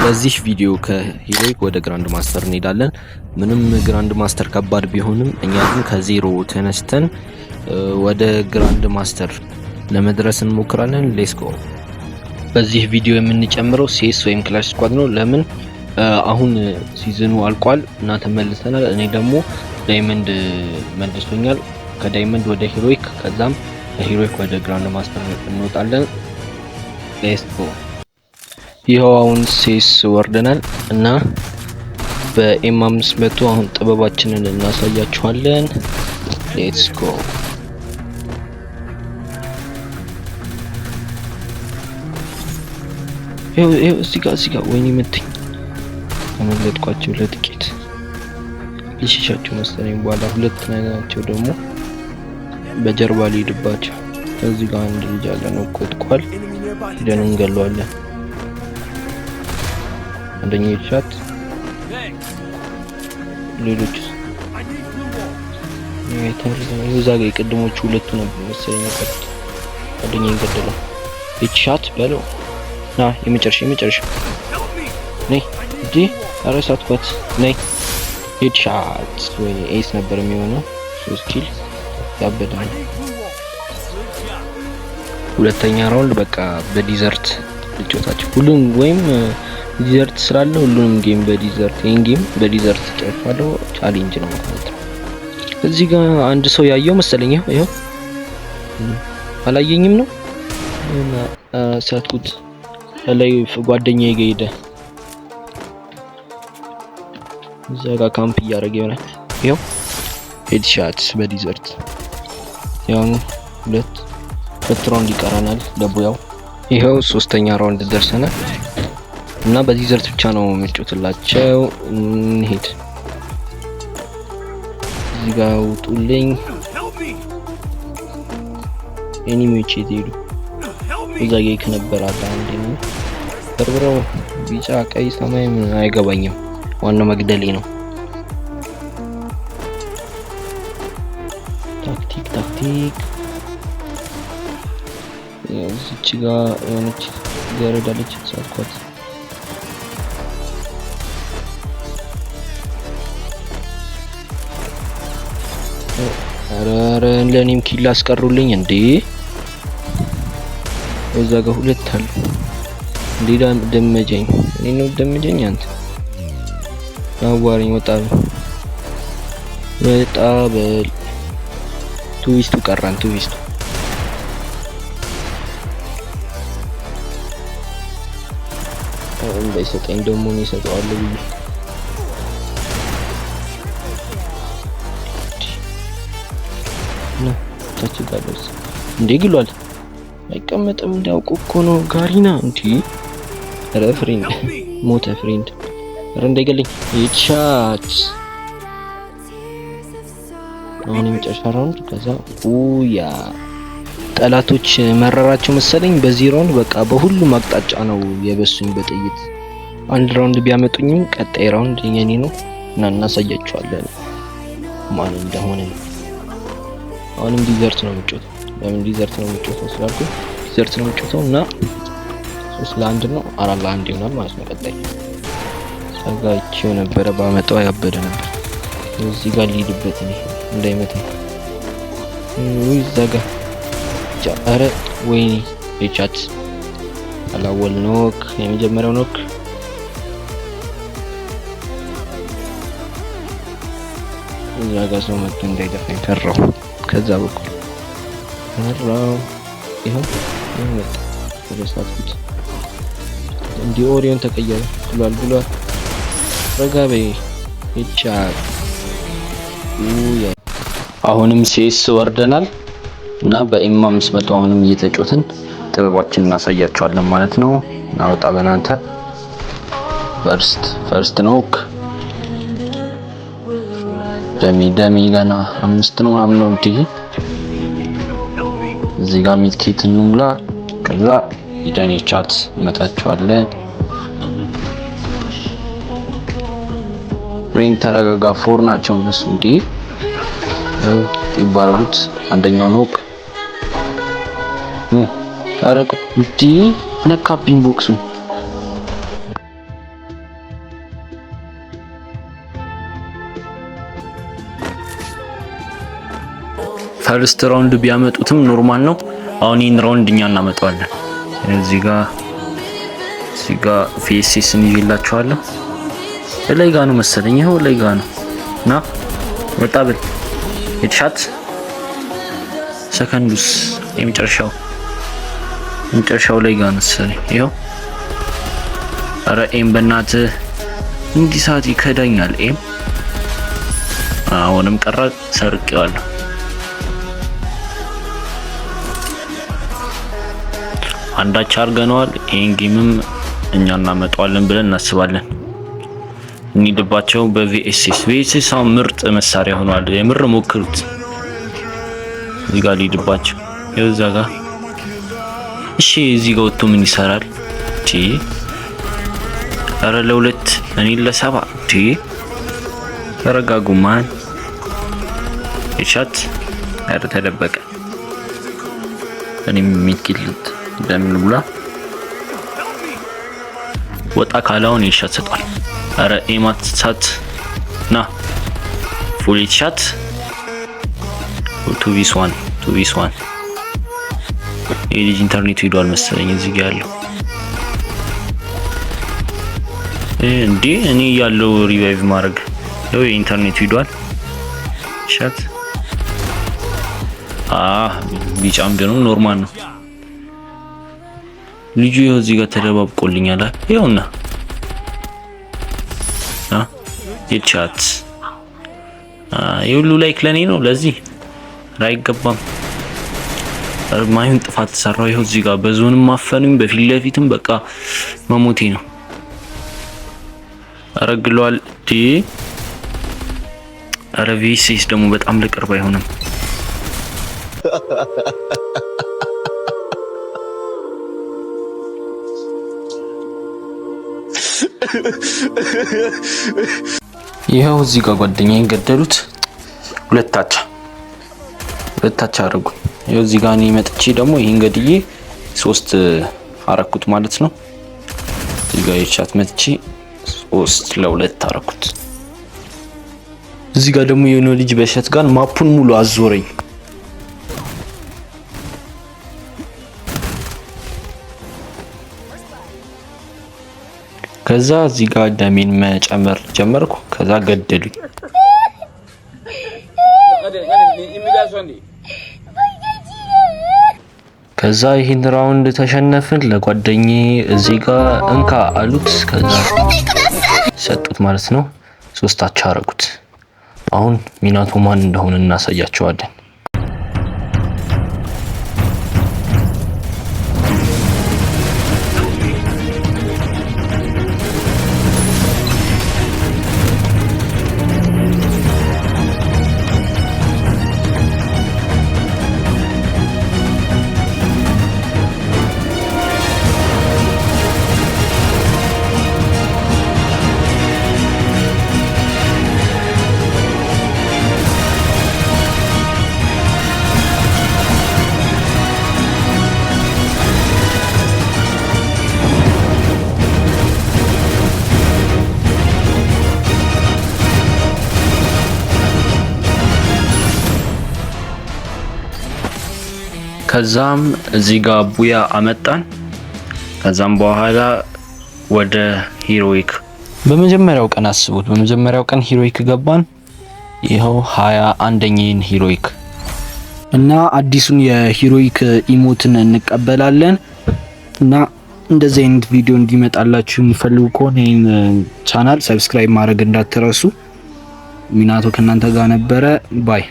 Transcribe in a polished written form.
በዚህ ቪዲዮ ከሂሮይክ ወደ ግራንድ ማስተር እንሄዳለን። ምንም ግራንድ ማስተር ከባድ ቢሆንም እኛ ግን ከዜሮ ተነስተን ወደ ግራንድ ማስተር ለመድረስ እንሞክራለን። ሌትስ ጎ። በዚህ ቪዲዮ የምንጨምረው ሲኤስ ወይም ክላሽ ስኳድ ነው። ለምን አሁን ሲዝኑ አልቋል እና ተመልሰናል። እኔ ደግሞ ዳይመንድ መልሶኛል። ከዳይመንድ ወደ ሂሮይክ ከዛም ከሂሮይክ ወደ ግራንድ ማስተር እንወጣለን። ሌትስ ጎ። ይሄው አሁን ሲኤስ ወርደናል እና በኤም500 አሁን ጥበባችንን እናሳያችኋለን። ሌትስ ጎ። ይሄው እዚህ ጋር ወይኔ መተኝ ተመለጥኳቸው ለጥቂት ልሽሻቸው መሰለኝ። በኋላ ሁለት ናቸው ደግሞ በጀርባ ሊሄድባቸው። እዚህ ጋር አንድ ልጅ አለ ነው ቆጥቋል። ሄደን እንገለዋለን። አንደኛው ሻት ሌሎች የዛጋ የቀድሞቹ ሁለቱ ነበር መሰለኝ ያቀጥ አንደኛው ገደለው። ሻት በለው ና የመጨረሻ ነይ እንጂ አረሳትኳት ነይ ሄድሻት ወይ ኤስ ነበር የሚሆነው 3 ኪል ያበዳል። ሁለተኛ ራውንድ በቃ በዲዘርት ልጆታችሁ ሁሉም ወይም ዲዘርት ስላለ ሁሉንም ጌም በዲዘርት ይሄን ጌም በዲዘርት ጨርፋለሁ። ቻሌንጅ ነው ማለት ነው። እዚህ ጋር አንድ ሰው ያየው መሰለኝ። ይሄው አላየኝም ነው እና ሳትኩት ላይ ጓደኛዬ ጋር ሄደ። እዛ ጋር ካምፕ እያደረገ ይሆናል። ይሄው ሄድሻት በዲዘርት ያው ሁለት ራውንድ ይቀራናል ለቡያው። ይሄው ሶስተኛ ራውንድ ደርሰናል እና በዚህ ዘርት ብቻ ነው የምንጮትላቸው። እንሂድ። እዚህ ጋር ውጡልኝ ኤኒሚዎች ይሄዱ። እዛ ጋር ከነበር አንዴ ነው በርብረው ቢጫ ቀይ ሰማይ ምን አይገባኝም። ዋናው መግደሌ ነው። ታክቲክ እዚች ጋር የሆነች ገረዳለች ሳትኳት። አረ ለኔም ኪል አስቀሩልኝ እንዴ! እዛ ጋር ሁለት አሉ እንዴ! ደመጀኝ እኔ ነው ደመጀኝ። አንተ አዋሪኝ ወጣ በል ትዊስቱ ቀራን። ትዊስቱ እንዳይሰጠኝ ደግሞ ነው ይሰጠዋል ብዬ ነው ታችጋለስ እንዴ ግሏል። አይቀመጥም እንዳውቁ እኮ ነው ጋሪና እንዴ! ኧረ ፍሬንድ ሞተ ፍሬንድ። ኧረ እንዳይገለኝ ሄድሻት። አሁን የመጨረሻ ራውንድ ከዛ ኡያ ጠላቶች መረራቸው መሰለኝ። በዚህ ራውንድ በቃ በሁሉም አቅጣጫ ነው የበሱኝ በጥይት። አንድ ራውንድ ቢያመጡኝም ቀጣይ ራውንድ የኔ ነው እና እናሳያቸዋለን ማን እንደሆነ። አሁንም ዲዘርት ነው የምጮተው። ለምን ዲዘርት ነው የምጮተው ስላልኩ ዲዘርት ነው የምጮተው እና 3-1 ነው 4-1 ይሆናል ማለት ነው። ቀጣይ ሰጋቸው ነበር ባመጣው ያበደ ነበር። እዚህ ጋር ሊድበት ነው እንዳይመጣ ወይ ዘጋ ጃረ ወይኔ የቻት አላወል ኖክ የመጀመሪያው ኖክ እዛ ጋር ሰው መጥቶ እንዳይደፋኝ ፈራው። ከዛ በኩል ፈራው። ይሄው መጣ ወደሳትኩት እንዲ ኦሪዮን ተቀየረ ብሏል። ረጋቤ ይቻል አሁንም ሲኤስ ወርደናል እና በኤም500 አሁንም እየተጮትን ጥበባችንን እናሳያቸዋለን ማለት ነው። ናውጣ በእናንተ ፈርስት ኖክ ደሚ ገና 5 ነው ምናምን ነው እንዴ! እዚህ ጋር ሚድኬት እንሙላ። ከዛ ሂደን ቻት መታቸዋለን። ፍሬንድ ተረጋጋ። ፎር ናቸው እነሱ እንዴ ይባላሉት። አንደኛው ኖክ አረቁ እንዴ ነካብኝ ቦክሱ ፈርስት ራውንድ ቢያመጡትም ኖርማል ነው። አሁን ይህን ራውንድ እኛ እናመጣዋለን። እዚህ ጋር ቪኤስኤስን ይዤላችኋለሁ። ላይ ጋር ነው መሰለኝ፣ ይኸው ላይ ጋር ነው እና ወጣ ብል ሄድሻት ሰከንዱስ የመጨረሻው ላይ ጋር ነው መሰለኝ። ይኸው ኧረ ኤም በእናትህ እንዲህ ሰዓት ይከዳኛል። ኤም አሁንም ቀረ፣ ሰርቄዋለሁ። አንዳች አድርገነዋል። ይሄን ጌምም እኛ እናመጣዋለን ብለን እናስባለን። እንሂድባቸው በቪኤስኤስ አሁን ምርጥ መሳሪያ ሆኗል። የምር ሞክሩት። እዚህ ጋር ሊድባቸው እዛ ጋር እሺ፣ እዚህ ጋር ወጥቶ ምን ይሰራል? ኧረ ለሁለት እኔ ለሰባ ተረጋጉ። ማን እሻት ኧረ ተደበቀ። እኔም ሚኪልት ለምን ብላ ወጣ ካላውን ይሻት ሰጣል። ኧረ ኤማት ሳት ና ፉል ሻት 2v1 የልጅ ኢንተርኔቱ ሄዷል መሰለኝ። እዚህ ጋር ያለው እንዴ እኔ ያለው ሪቫይቭ ማድረግ ነው። የኢንተርኔቱ ሄዷል። ሻት ቢጫም ቢሆንም ኖርማል ነው። ልጁ ይኸው እዚህ ጋር ተደባብቆልኛል። ይኸውና የቻት የሁሉ ላይክ ለኔ ነው። ለዚህ አይገባም። ማይሆን ጥፋት ተሰራው። ይኸው እዚህ ጋር በዞንም ማፈኑኝ በፊት ለፊትም በቃ መሞቴ ነው። አረግሏል ዲ አረቪሲስ ደግሞ በጣም ለቅርብ አይሆንም። ይኸው እዚህ ጋር ጓደኛዬን ገደሉት። ሁለታቻ አደረጉ። ይኸው እዚህ ጋር እኔ መጥቼ ደግሞ ይሄን ገድዬ 3 አረኩት ማለት ነው። እዚህ ጋር የቻት መጥቼ 3 ለ2 አረኩት። እዚህ ጋር ደግሞ የሆነ ልጅ በሸት ጋር ማፑን ሙሉ አዞረኝ። ከዛ እዚህ ጋር ደሜን መጨመር ጀመርኩ። ከዛ ገደሉኝ። ከዛ ይሄን ራውንድ ተሸነፍን። ለጓደኛዬ እዚህ ጋር እንካ አሉት። ከዛ ሰጡት ማለት ነው። 3 አቻ አረጉት። አሁን ሚናቶ ማን እንደሆነ እናሳያቸዋለን። ከዛም እዚህ ጋር ቡያ አመጣን። ከዛም በኋላ ወደ ሂሮይክ በመጀመሪያው ቀን አስቡት። በመጀመሪያው ቀን ሂሮይክ ገባን። ይኸው 21ኛን ሂሮይክ እና አዲሱን የሂሮይክ ኢሞትን እንቀበላለን። እና እንደዚህ አይነት ቪዲዮ እንዲመጣላችሁ የምትፈልጉ ከሆነ ይሄን ቻናል ሰብስክራይብ ማድረግ እንዳትረሱ። ሚናቶ ከእናንተ ጋር ነበረ። ባይ